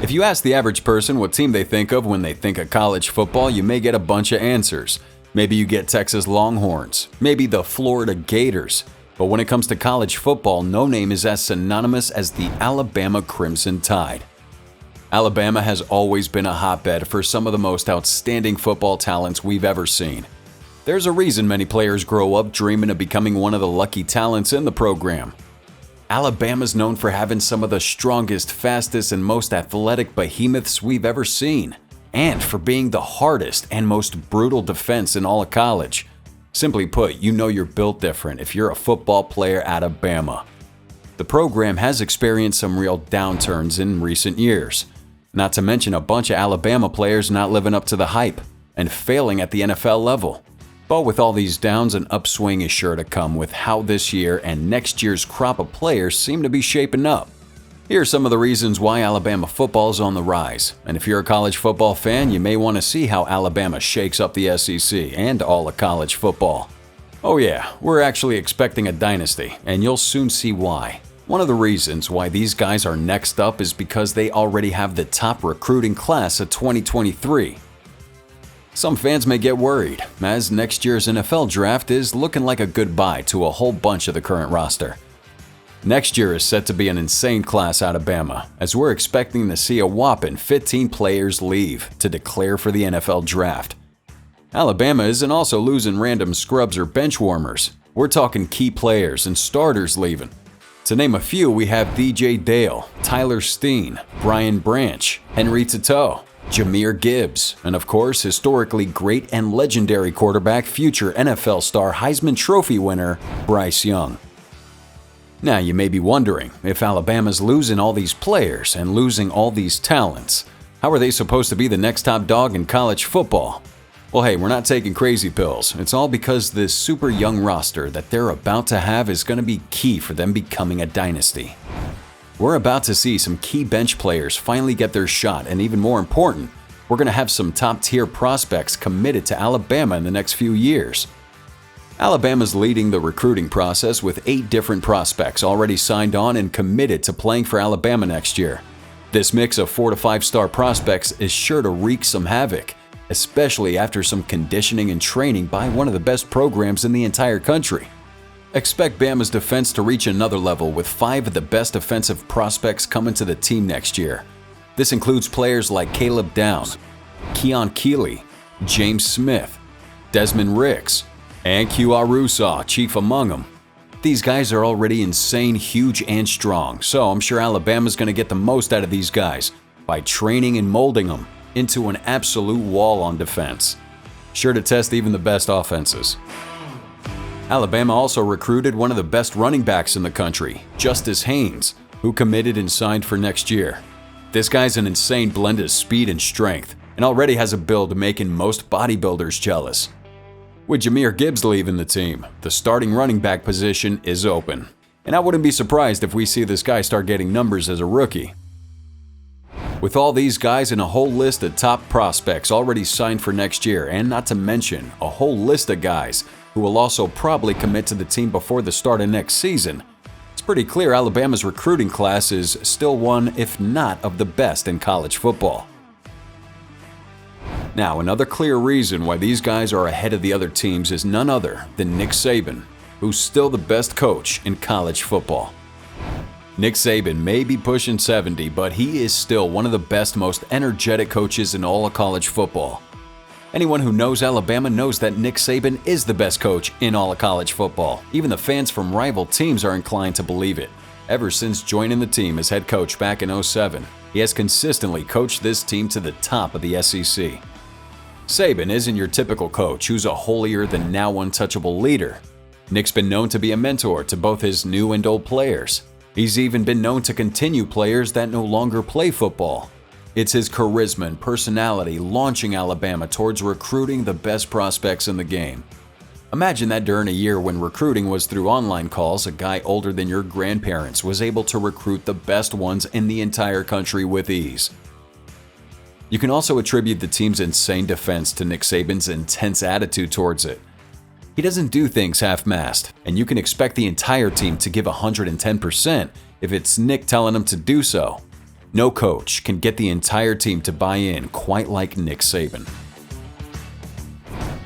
If you ask the average person what team they think of when they think of college football, you may get a bunch of answers. Maybe you get Texas Longhorns, maybe the Florida Gators. But when it comes to college football, no name is as synonymous as the Alabama Crimson Tide. Alabama has always been a hotbed for some of the most outstanding football talents we've ever seen. There's a reason many players grow up dreaming of becoming one of the lucky talents in the program. Alabama's known for having some of the strongest, fastest, and most athletic behemoths we've ever seen, and for being the hardest and most brutal defense in all of college. Simply put, you know you're built different if you're a football player at Alabama. The program has experienced some real downturns in recent years, not to mention a bunch of Alabama players not living up to the hype and failing at the NFL level. But with all these downs, an upswing is sure to come with how this year and next year's crop of players seem to be shaping up. Here are some of the reasons why Alabama football is on the rise, and if you're a college football fan, you may want to see how Alabama shakes up the SEC and all of college football. Oh yeah, we're actually expecting a dynasty, and you'll soon see why. One of the reasons why these guys are next up is because they already have the top recruiting class of 2023. Some fans may get worried, as next year's NFL draft is looking like a goodbye to a whole bunch of the current roster. Next year is set to be an insane class out of Bama, as we're expecting to see a whopping 15 players leave to declare for the NFL draft. Alabama isn't also losing random scrubs or bench warmers. We're talking key players and starters leaving. To name a few, we have DJ Dale, Tyler Steen, Brian Branch, Henry Toto, Jahmyr Gibbs, and of course, historically great and legendary quarterback, future NFL star Heisman Trophy winner, Bryce Young. Now, you may be wondering, if Alabama's losing all these players and losing all these talents, how are they supposed to be the next top dog in college football? Well, hey, we're not taking crazy pills. It's all because this super young roster that they're about to have is going to be key for them becoming a dynasty. We're about to see some key bench players finally get their shot, and even more important, we're going to have some top-tier prospects committed to Alabama in the next few years. Alabama's leading the recruiting process with 8 different prospects already signed on and committed to playing for Alabama next year. This mix of 4 to 5-star prospects is sure to wreak some havoc, especially after some conditioning and training by one of the best programs in the entire country. Expect Bama's defense to reach another level with 5 of the best defensive prospects coming to the team next year. This includes players like Caleb Downs, Keon Keeley, James Smith, Desmond Ricks, and Q Arusaw, chief among them. These guys are already insane, huge, and strong, so I'm sure Alabama's going to get the most out of these guys by training and molding them into an absolute wall on defense, sure to test even the best offenses. Alabama also recruited one of the best running backs in the country, Justice Haynes, who committed and signed for next year. This guy's an insane blend of speed and strength, and already has a build making most bodybuilders jealous. With Jahmyr Gibbs leaving the team, the starting running back position is open, and I wouldn't be surprised if we see this guy start getting numbers as a rookie. With all these guys and a whole list of top prospects already signed for next year, and not to mention a whole list of guys who will also probably commit to the team before the start of next season, it's pretty clear Alabama's recruiting class is still one, if not of the best in college football. Now, another clear reason why these guys are ahead of the other teams is none other than Nick Saban, who's still the best coach in college football. Nick Saban may be pushing 70, but he is still one of the best, most energetic coaches in all of college football. Anyone who knows Alabama knows that Nick Saban is the best coach in all of college football. Even the fans from rival teams are inclined to believe it. Ever since joining the team as head coach back in 2007, he has consistently coached this team to the top of the SEC. Saban isn't your typical coach who's a holier-than-thou untouchable leader. Nick's been known to be a mentor to both his new and old players. He's even been known to continue players that no longer play football. It's his charisma and personality launching Alabama towards recruiting the best prospects in the game. Imagine that during a year when recruiting was through online calls, a guy older than your grandparents was able to recruit the best ones in the entire country with ease. You can also attribute the team's insane defense to Nick Saban's intense attitude towards it. He doesn't do things half-mast, and you can expect the entire team to give 110% if it's Nick telling them to do so. No coach can get the entire team to buy in quite like Nick Saban.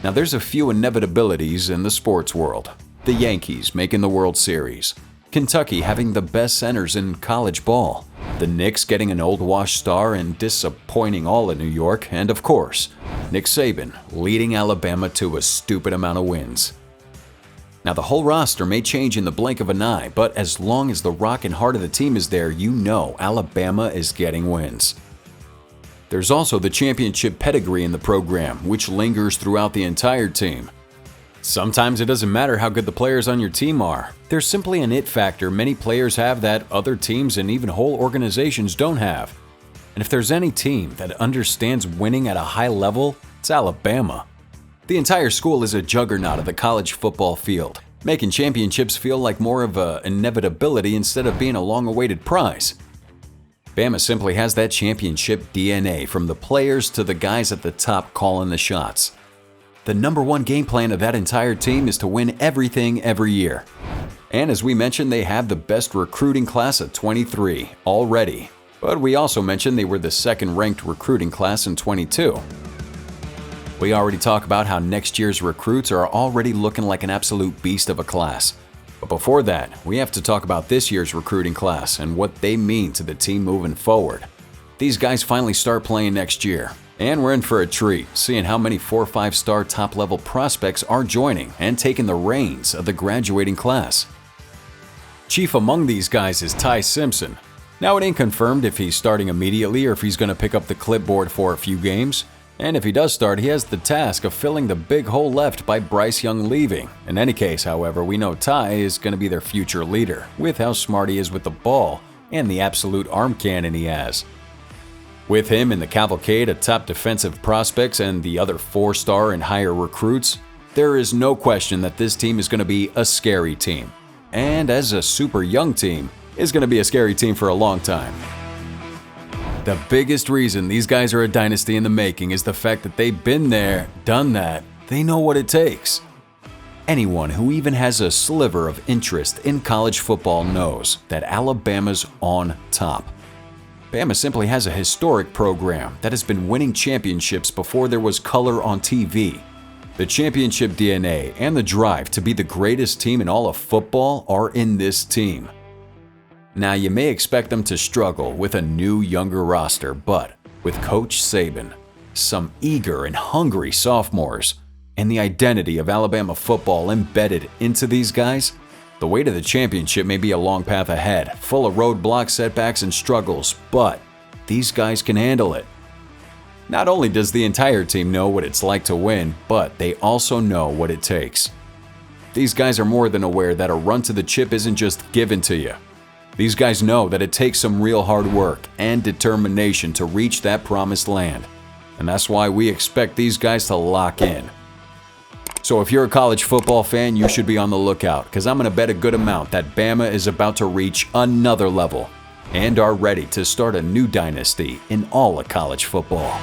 Now there's a few inevitabilities in the sports world. The Yankees making the World Series, Kentucky having the best centers in college ball, the Knicks getting an old washed star and disappointing all of New York, and of course, Nick Saban leading Alabama to a stupid amount of wins. Now the whole roster may change in the blink of an eye, but as long as the rock and heart of the team is there, you know Alabama is getting wins. There's also the championship pedigree in the program, which lingers throughout the entire team. Sometimes it doesn't matter how good the players on your team are. There's simply an it factor many players have that other teams and even whole organizations don't have. And if there's any team that understands winning at a high level, it's Alabama. The entire school is a juggernaut of the college football field, making championships feel like more of an inevitability instead of being a long-awaited prize. Bama simply has that championship DNA, from the players to the guys at the top calling the shots. The number one game plan of that entire team is to win everything every year. And as we mentioned, they have the best recruiting class of 23 already. But we also mentioned they were the second-ranked recruiting class in 22. We already talked about how next year's recruits are already looking like an absolute beast of a class. But before that, we have to talk about this year's recruiting class and what they mean to the team moving forward. These guys finally start playing next year, and we're in for a treat, seeing how many 4- or 5-star top-level prospects are joining and taking the reins of the graduating class. Chief among these guys is Ty Simpson. Now it ain't confirmed if he's starting immediately or if he's going to pick up the clipboard for a few games. And if he does start, he has the task of filling the big hole left by Bryce Young leaving. In any case, however, we know Ty is going to be their future leader, with how smart he is with the ball and the absolute arm cannon he has. With him in the cavalcade of top defensive prospects and the other 4-star and higher recruits, there is no question that this team is going to be a scary team. And as a super young team, is going to be a scary team for a long time. The biggest reason these guys are a dynasty in the making is the fact that they've been there, done that, they know what it takes. Anyone who even has a sliver of interest in college football knows that Alabama's on top. Bama simply has a historic program that has been winning championships before there was color on TV. The championship DNA and the drive to be the greatest team in all of football are in this team. Now, you may expect them to struggle with a new, younger roster, but with Coach Saban, some eager and hungry sophomores, and the identity of Alabama football embedded into these guys, the way to the championship may be a long path ahead, full of roadblocks, setbacks, and struggles, but these guys can handle it. Not only does the entire team know what it's like to win, but they also know what it takes. These guys are more than aware that a run to the chip isn't just given to you. These guys know that it takes some real hard work and determination to reach that promised land. And that's why we expect these guys to lock in. So if you're a college football fan, you should be on the lookout, because I'm going to bet a good amount that Bama is about to reach another level and are ready to start a new dynasty in all of college football.